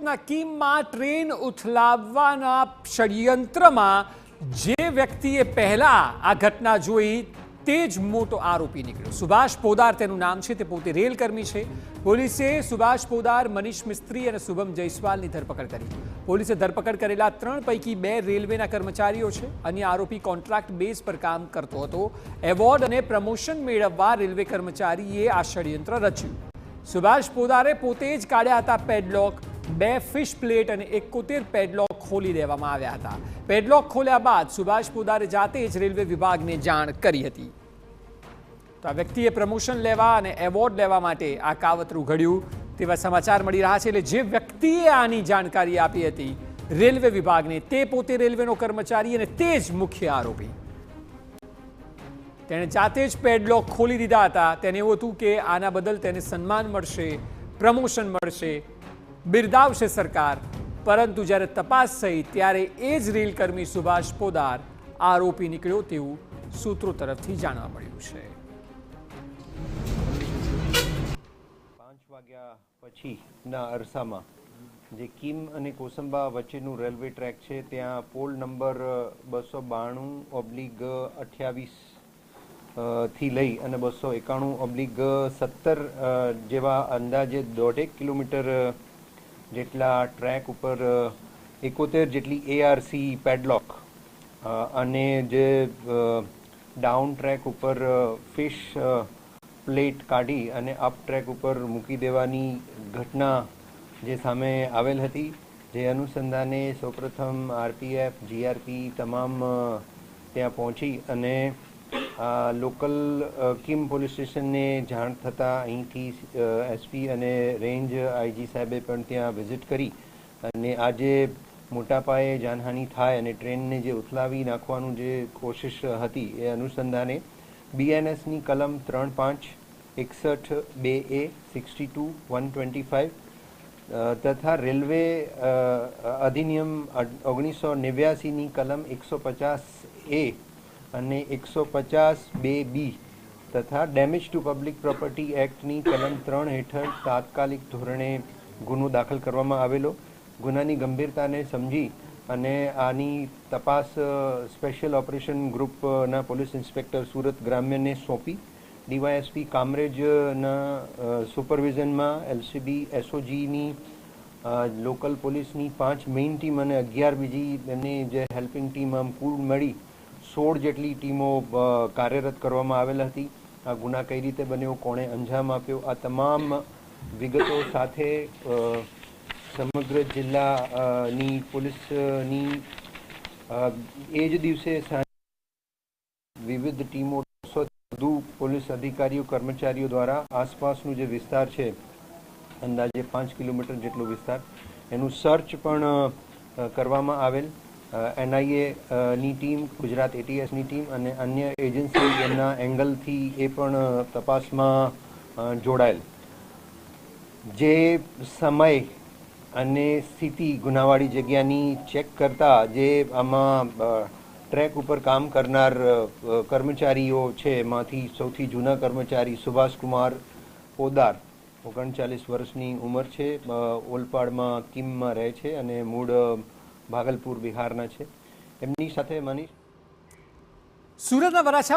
સુરતના કિમમાં ટ્રેન ઉથલાવવાના ષડયંત્રમાં જે વ્યક્તિએ પહેલા આ ઘટના જોઈ તે જ મોટો આરોપી નીકળ્યો। સુભાષ પોદાર તેનું નામ છે, તે પોતે રેલ કર્મી છે। પોલીસે સુભાષ પોદાર, મનીષ મિસ્ત્રી અને શુભમ જયસ્વાલની ધરપકડ કરી। પોલીસે ધરપકડ કરેલા 3 પૈકી 2 રેલવેના કર્મચારીઓ છે। અન્ય આરોપી કોન્ટ્રાક્ટ બેઝ પર કામ કરતો હતો। એવોર્ડ અને પ્રમોશન મેળવવા રેલવે કર્મચારીએ આ ષડયંત્ર રચ્યું। સુભાષ પોદારે પોતે જ કાઢ્યા હતા પેડલોક। 2 ફિશ પ્લેટ અને 71 પેડલોક ખોલી દેવામાં આવ્યા હતા। પેડલોક ખોલ્યા બાદ સુભાષ પોદારે જાતે જ રેલવે વિભાગને જાણ કરી હતી। તો આ વ્યક્તિએ પ્રમોશન લેવા અને એવોર્ડ લેવા માટે આ કાવતરું ઘડ્યું તેવા સમાચાર મળી રહ્યા છે। એટલે જે વ્યક્તિએ આની જાણકારી આપી હતી રેલવે વિભાગને, તે પોતે રેલવેનો કર્મચારી અને તે જ મુખ્ય આરોપી। તેણે જાતે જ પેડલોક ખોલી દીધા હતા। તેને એવું હતું કે આના બદલ તેને સન્માન મળશે, પ્રમોશન મળશે, બિરદાવશે સરકાર। પરંતુ જ્યારે તપાસ થઈ ત્યારે એ જ રેલકર્મી સુભાષ પોદાર આરોપી નીકળ્યો તેવું સૂત્રો તરફથી જાણવા મળ્યું છે। 5 વાગ્યા પછીના અરસામાં જે કિમ અને કોસંબા વચ્ચેનું રેલવે ટ્રેક છે ત્યાં પોલ નંબર 292/28 થી લઈ અને 291/17 જેવા અંદાજે 1.5 કિલોમીટર જેટલા ટ્રેક ઉપર 71 જેટલી ARC પેડલોક અને જે ડાઉન ટ્રેક ઉપર ફિશ પ્લેટ કાઢી અને અપ ટ્રેક ઉપર મૂકી દેવાની ઘટના જે સામે આવેલ હતી। જે અનુસંધાને સૌપ્રથમ RPF, GRP તમામ ત્યાં પહોંચી અને લોકલ કિમ પોલીસ સ્ટેશનને જાણ થતાં અહીંથી SP અને રેન્જ IG સાહેબે પણ ત્યાં વિઝિટ કરી અને આજે મોટા પાયે જાનહાનિ થાય અને ટ્રેનને જે ઉથલાવી નાખવાનું જે કોશિશ હતી એ અનુસંધાને BNSની કલમ 3(5), 61, 2A, 62, 125 તથા રેલવે અધિનિયમ 1989ની કલમ 150A અને 150(2B) તથા ડેમેજ ટુ પબ્લિક પ્રોપર્ટી એક્ટની કલમ 3 હેઠળ તાત્કાલિક ધોરણે ગુનો દાખલ કરવામાં આવેલો। ગુનાની ગંભીરતાને સમજી અને આની તપાસ સ્પેશિયલ ઓપરેશન ગ્રુપના પોલીસ ઇન્સ્પેક્ટર સુરત ગ્રામ્યને સોંપી। DYSP કામરેજના સુપરવિઝનમાં LCB SOGની લોકલ પોલીસની 5 મેઇન ટીમ અને 11 બીજી એમની જે હેલ્પિંગ ટીમ આમ કુલ મળી 16 જેટલી ટીમો કાર્યરત કરવામાં આવેલ હતી। આ ગુના કઈ રીતે બન્યો, કોણે અંજામ આપ્યો, આ તમામ વિગતો સાથે સમગ્ર જિલ્લાની પોલીસની એ જ દિવસે વિવિધ ટીમો વધુ પોલીસ અધિકારીઓ કર્મચારીઓ દ્વારા આસપાસનું જે વિસ્તાર છે અંદાજે 5 કિલોમીટર જેટલો વિસ્તાર એનું સર્ચ પણ કરવામાં આવેલ। NIA ની ટીમ, ગુજરાત ATSની ટીમ અને અન્ય એજન્સી એમના એંગલથી એ પણ તપાસમાં જોડાયેલ। જે સમય અને સ્થિતિ ગુનાવાળી જગ્યાની ચેક કરતા જે આમાં ટ્રેક ઉપર કામ કરનાર કર્મચારીઓ છે એમાંથી સૌથી જૂના કર્મચારી સુભાષકુમાર પોદાર 39 વર્ષની ઉંમર છે, ઓલપાડમાં કિમમાં રહે છે અને મૂળ ભાગલપુર બિહારના છે। એમની સાથે મનીષ સુરતના વરાછા